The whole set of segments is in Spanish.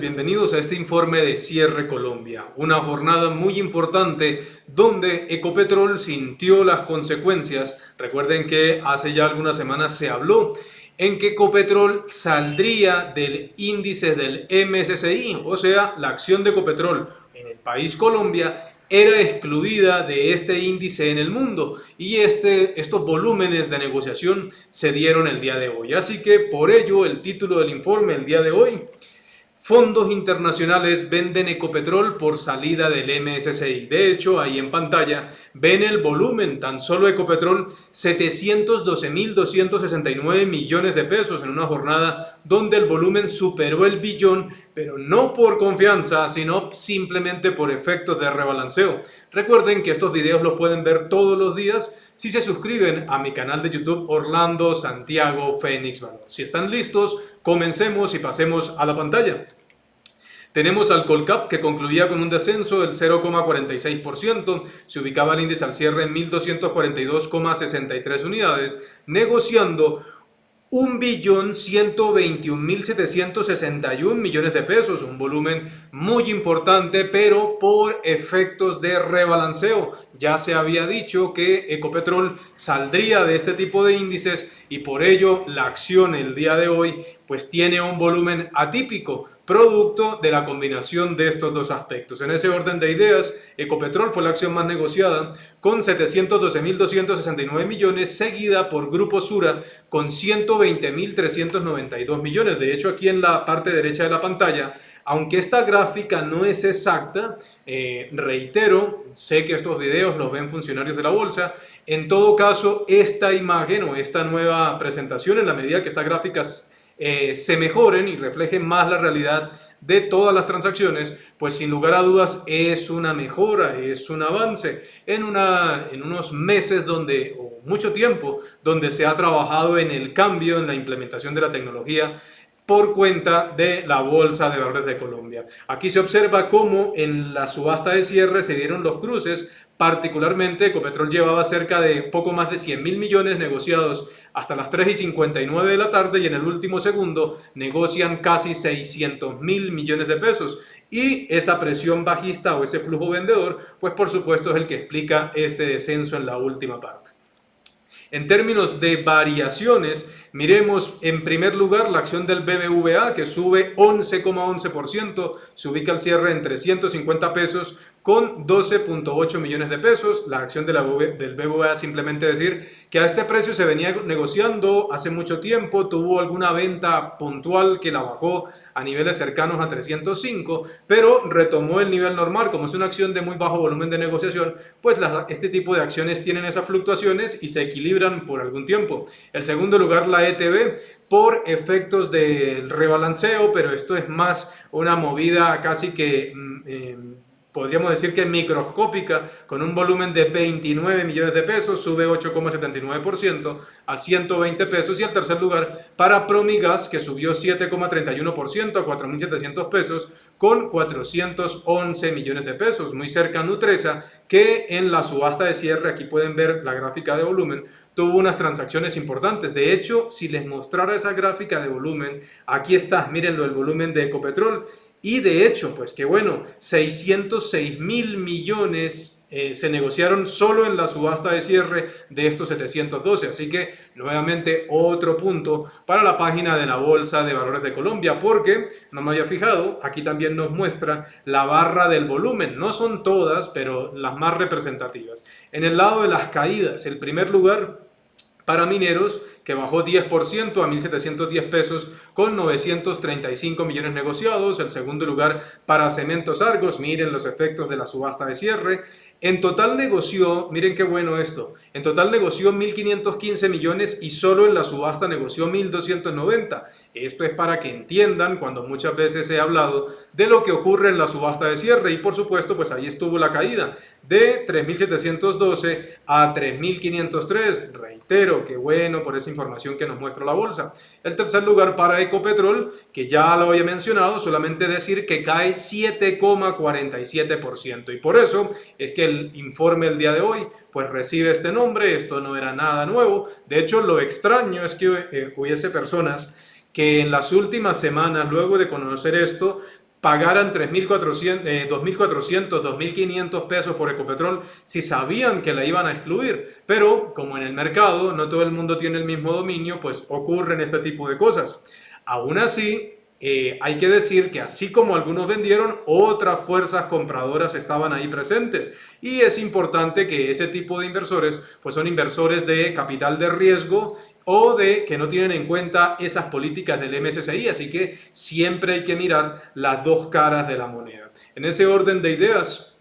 bienvenidos a este informe de Cierre Colombia, una jornada muy importante donde Ecopetrol sintió las consecuencias. Recuerden que hace ya algunas semanas se habló en que Ecopetrol saldría del índice del MSCI, o sea, la acción de Ecopetrol en el país Colombia era excluida de este índice en el mundo y estos volúmenes de negociación se dieron el día de hoy. Así que por ello el título del informe el día de hoy: fondos internacionales venden Ecopetrol por salida del MSCI. De hecho, ahí en pantalla ven el volumen, tan solo Ecopetrol, 712.269 millones de pesos en una jornada donde el volumen superó el billón, pero no por confianza, sino simplemente por efectos de rebalanceo. Recuerden que estos videos los pueden ver todos los días si se suscriben a mi canal de YouTube Orlando Santiago Fénix Valor. Si están listos, comencemos y pasemos a la pantalla. Tenemos al Colcap, que concluía con un descenso del 0,46%, se ubicaba el índice al cierre en 1.242,63 unidades, negociando 1.121.761 millones de pesos, un volumen muy importante, pero por efectos de rebalanceo. Ya se había dicho que Ecopetrol saldría de este tipo de índices y por ello la acción el día de hoy pues tiene un volumen atípico, producto de la combinación de estos dos aspectos. En ese orden de ideas, Ecopetrol fue la acción más negociada con 712.269 millones, seguida por Grupo Sura con 120.392 millones. De hecho, aquí en la parte derecha de la pantalla, aunque esta gráfica no es exacta, reitero, sé que estos videos los ven funcionarios de la bolsa. En todo caso, esta imagen o esta nueva presentación, en la medida que estas gráficas se mejoren y reflejen más la realidad de todas las transacciones, pues sin lugar a dudas es una mejora, es un avance en unos meses donde, o mucho tiempo, donde se ha trabajado en el cambio, en la implementación de la tecnología por cuenta de la Bolsa de Valores de Colombia. Aquí se observa cómo en la subasta de cierre se dieron los cruces. Particularmente, Ecopetrol llevaba cerca de poco más de 100.000 millones negociados hasta las 3:59 de la tarde y en el último segundo negocian casi 600.000 millones de pesos. Y esa presión bajista o ese flujo vendedor, pues por supuesto es el que explica este descenso en la última parte. En términos de variaciones, miremos en primer lugar la acción del BBVA, que sube 11,11%, se ubica al cierre en 350 pesos con 12.8 millones de pesos. La acción del BBVA, simplemente decir que a este precio se venía negociando hace mucho tiempo, tuvo alguna venta puntual que la bajó a niveles cercanos a 305, pero retomó el nivel normal. Como es una acción de muy bajo volumen de negociación, pues este tipo de acciones tienen esas fluctuaciones y se equilibran por algún tiempo. En segundo lugar, la ETB, por efectos del rebalanceo, pero esto es más una movida casi que podríamos decir que microscópica, con un volumen de 29 millones de pesos, sube 8,79% a 120 pesos. Y el tercer lugar para Promigas, que subió 7,31% a 4.700 pesos con 411 millones de pesos. Muy cerca a Nutresa, que en la subasta de cierre, aquí pueden ver la gráfica de volumen, tuvo unas transacciones importantes. De hecho, si les mostrara esa gráfica de volumen, aquí está, mírenlo, el volumen de Ecopetrol. Y de hecho, pues que bueno, 606.000 millones se negociaron solo en la subasta de cierre de estos 712. Así que nuevamente otro punto para la página de la Bolsa de Valores de Colombia, porque no me había fijado, aquí también nos muestra la barra del volumen. No son todas, pero las más representativas. En el lado de las caídas, el primer lugar para Mineros, que bajó 10% a 1.710 pesos con 935 millones negociados. El segundo lugar para Cementos Argos, miren los efectos de la subasta de cierre. En total negoció, miren qué bueno esto, en total negoció 1.515 millones y solo en la subasta negoció 1.290. Esto es para que entiendan cuando muchas veces he hablado de lo que ocurre en la subasta de cierre y por supuesto pues ahí estuvo la caída de 3.712 a 3.503. Reitero, qué bueno por esa información que nos muestra la bolsa. El tercer lugar para Ecopetrol, que ya lo había mencionado, solamente decir que cae 7,47%. Y por eso es que el informe el día de hoy pues recibe este nombre. Esto no era nada nuevo. De hecho, lo extraño es que hubiese personas que en las últimas semanas, luego de conocer esto, pagaran 2.400, 2.500 pesos por Ecopetrol si sabían que la iban a excluir. Pero como en el mercado no todo el mundo tiene el mismo dominio, pues ocurren este tipo de cosas. Aún así, hay que decir que así como algunos vendieron, otras fuerzas compradoras estaban ahí presentes. Y es importante que ese tipo de inversores, pues son inversores de capital de riesgo o de que no tienen en cuenta esas políticas del MSCI, así que siempre hay que mirar las dos caras de la moneda. En ese orden de ideas,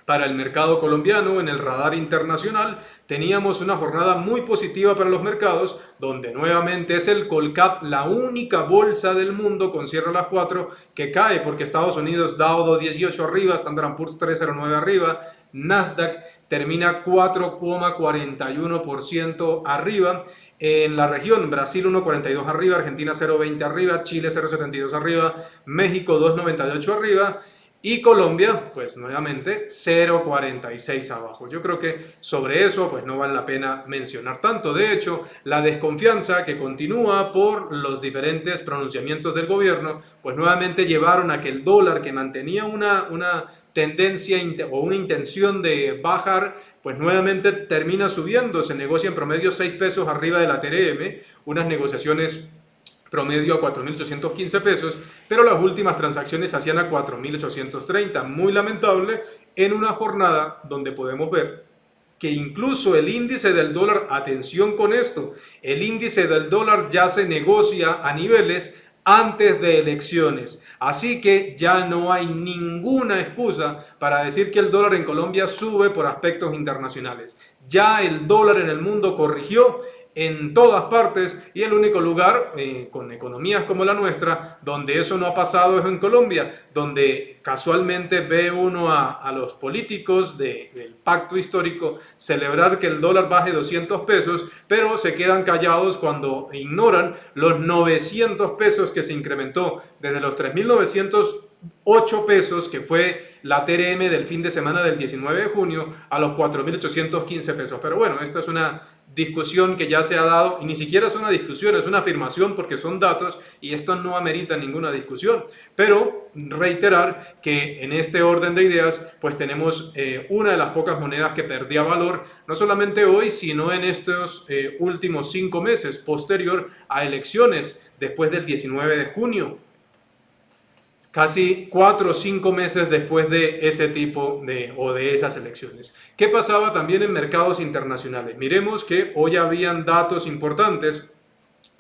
para el mercado colombiano, en el radar internacional, teníamos una jornada muy positiva para los mercados, donde nuevamente es el Colcap la única bolsa del mundo con cierre a las 4 que cae, porque Estados Unidos Dow 218 arriba, Standard & Poor's 309 arriba, Nasdaq termina 4,41% arriba. En la región, Brasil 1,42 arriba, Argentina 0,20 arriba, Chile 0,72 arriba, México 2,98 arriba y Colombia, pues nuevamente 0,46 abajo. Yo creo que sobre eso pues no vale la pena mencionar tanto. De hecho, la desconfianza que continúa por los diferentes pronunciamientos del gobierno, pues nuevamente llevaron a que el dólar, que mantenía una tendencia o una intención de bajar, pues nuevamente termina subiendo. Se negocia en promedio 6 pesos arriba de la TRM, unas negociaciones promedio a 4.815 pesos, pero las últimas transacciones se hacían a 4.830. Muy lamentable en una jornada donde podemos ver que incluso el índice del dólar, atención con esto, el índice del dólar ya se negocia a niveles antes de elecciones. Así que ya no hay ninguna excusa para decir que el dólar en Colombia sube por aspectos internacionales. Ya el dólar en el mundo corrigió en todas partes y el único lugar con economías como la nuestra donde eso no ha pasado es en Colombia, donde casualmente ve uno a los políticos del pacto histórico celebrar que el dólar baje 200 pesos, pero se quedan callados cuando ignoran los 900 pesos que se incrementó desde los 3.908 pesos, que fue la TRM del fin de semana del 19 de junio, a los 4.815 pesos. Pero bueno, esta es una discusión que ya se ha dado, y ni siquiera es una discusión, es una afirmación porque son datos y esto no amerita ninguna discusión. Pero reiterar que en este orden de ideas pues tenemos una de las pocas monedas que perdía valor, no solamente hoy, sino en estos últimos 5 meses posterior a elecciones después del 19 de junio. Casi 4 o 5 meses después de ese tipo de esas elecciones. ¿Qué pasaba también en mercados internacionales? Miremos que hoy habían datos importantes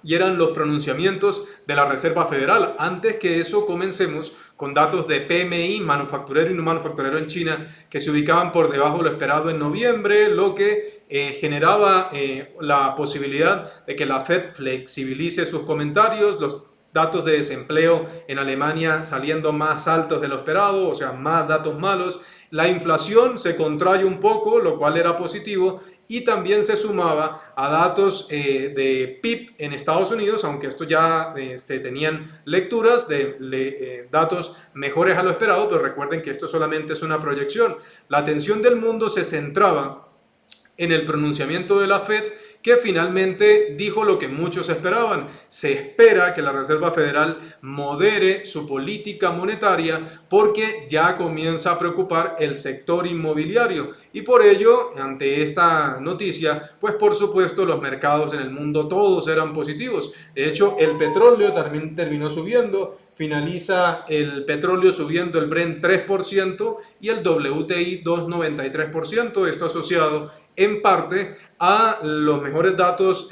y eran los pronunciamientos de la Reserva Federal. Antes que eso, comencemos con datos de PMI, manufacturero y no manufacturero en China, que se ubicaban por debajo de lo esperado en noviembre, lo que generaba la posibilidad de que la Fed flexibilice sus comentarios. Los datos de desempleo en Alemania saliendo más altos de lo esperado, o sea, más datos malos. La inflación se contrae un poco, lo cual era positivo, y también se sumaba a datos de PIB en Estados Unidos, aunque esto ya se tenían lecturas de datos mejores a lo esperado, pero recuerden que esto solamente es una proyección. La atención del mundo se centraba en el pronunciamiento de la Fed, que finalmente dijo lo que muchos esperaban. Se espera que la Reserva Federal modere su política monetaria porque ya comienza a preocupar el sector inmobiliario. Y por ello, ante esta noticia, pues por supuesto los mercados en el mundo todos eran positivos. De hecho, el petróleo también terminó subiendo. Finaliza el petróleo subiendo el Brent 3% y el WTI 2,93%. Esto asociado en parte a los mejores datos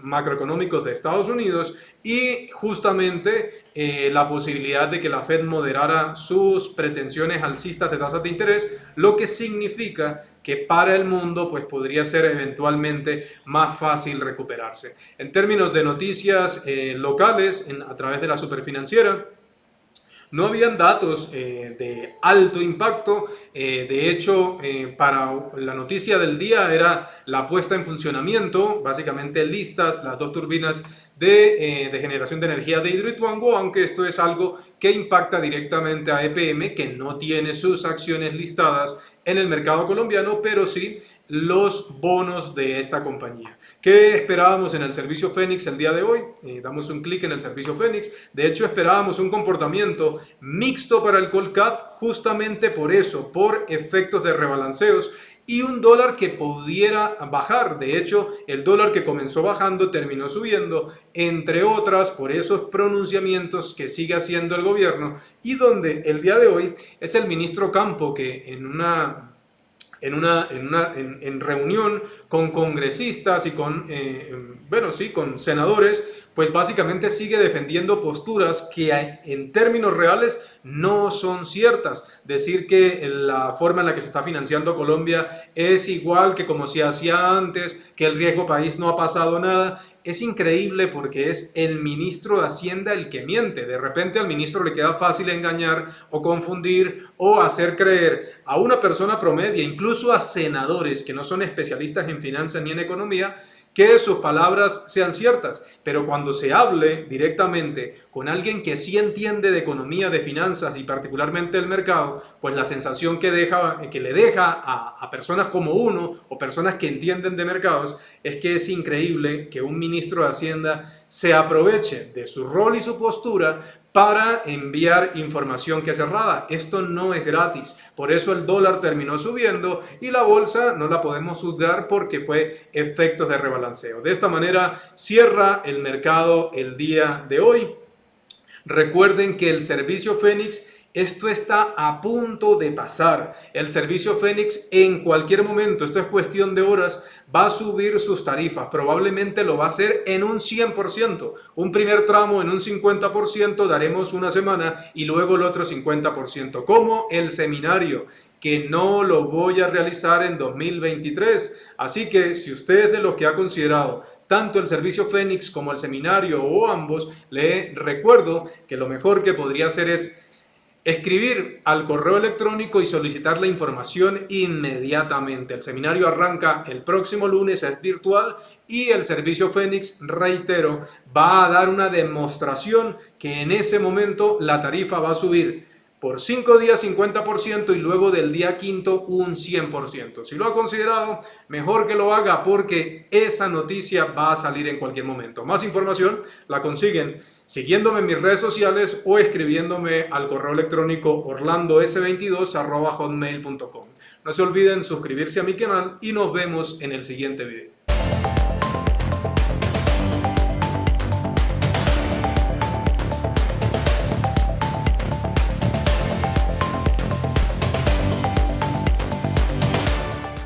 macroeconómicos de Estados Unidos y justamente la posibilidad de que la Fed moderara sus pretensiones alcistas de tasas de interés, lo que significa que para el mundo pues podría ser eventualmente más fácil recuperarse. En términos de noticias locales, a través de la Superfinanciera, no habían datos de alto impacto. De hecho, para la noticia del día era la puesta en funcionamiento, básicamente listas las 2 turbinas de generación de energía de Hidroituango, aunque esto es algo que impacta directamente a EPM, que no tiene sus acciones listadas en el mercado colombiano, pero sí los bonos de esta compañía. ¿Qué esperábamos en el servicio Fénix el día de hoy? Damos un clic en el servicio Fénix. De hecho, esperábamos un comportamiento mixto para el Colcap, justamente por eso, por efectos de rebalanceos y un dólar que pudiera bajar. De hecho, el dólar que comenzó bajando terminó subiendo, entre otras por esos pronunciamientos que sigue haciendo el gobierno y donde el día de hoy es el ministro Campo que en reunión con congresistas y con, con senadores, pues básicamente sigue defendiendo posturas que en términos reales no son ciertas. Decir que la forma en la que se está financiando Colombia es igual que como se hacía antes, que el riesgo país no ha pasado nada, es increíble porque es el ministro de Hacienda el que miente. De repente al ministro le queda fácil engañar o confundir o hacer creer a una persona promedia, incluso a senadores que no son especialistas en finanzas ni en economía, que sus palabras sean ciertas, pero cuando se hable directamente con alguien que sí entiende de economía, de finanzas y particularmente del mercado, pues la sensación que le deja a personas como uno o personas que entienden de mercados es que es increíble que un ministro de Hacienda se aproveche de su rol y su postura para enviar información que es errada. Esto no es gratis. Por eso el dólar terminó subiendo y la bolsa no la podemos juzgar porque fue efectos de rebalanceo. De esta manera cierra el mercado el día de hoy. Recuerden que el servicio Fénix, esto está a punto de pasar. El servicio Fénix en cualquier momento, esto es cuestión de horas, va a subir sus tarifas. Probablemente lo va a hacer en un 100%. Un primer tramo en un 50%, daremos una semana y luego el otro 50%. Como el seminario, que no lo voy a realizar en 2023. Así que si usted es de los que ha considerado tanto el servicio Fénix como el seminario o ambos, le recuerdo que lo mejor que podría hacer es escribir al correo electrónico y solicitar la información inmediatamente. El seminario arranca el próximo lunes, es virtual, y el servicio Fénix, reitero, va a dar una demostración que en ese momento la tarifa va a subir por 5 días 50% y luego del día quinto un 100%. Si lo ha considerado, mejor que lo haga porque esa noticia va a salir en cualquier momento. Más información la consiguen siguiéndome en mis redes sociales o escribiéndome al correo electrónico orlandos22@hotmail.com. No se olviden suscribirse a mi canal y nos vemos en el siguiente video.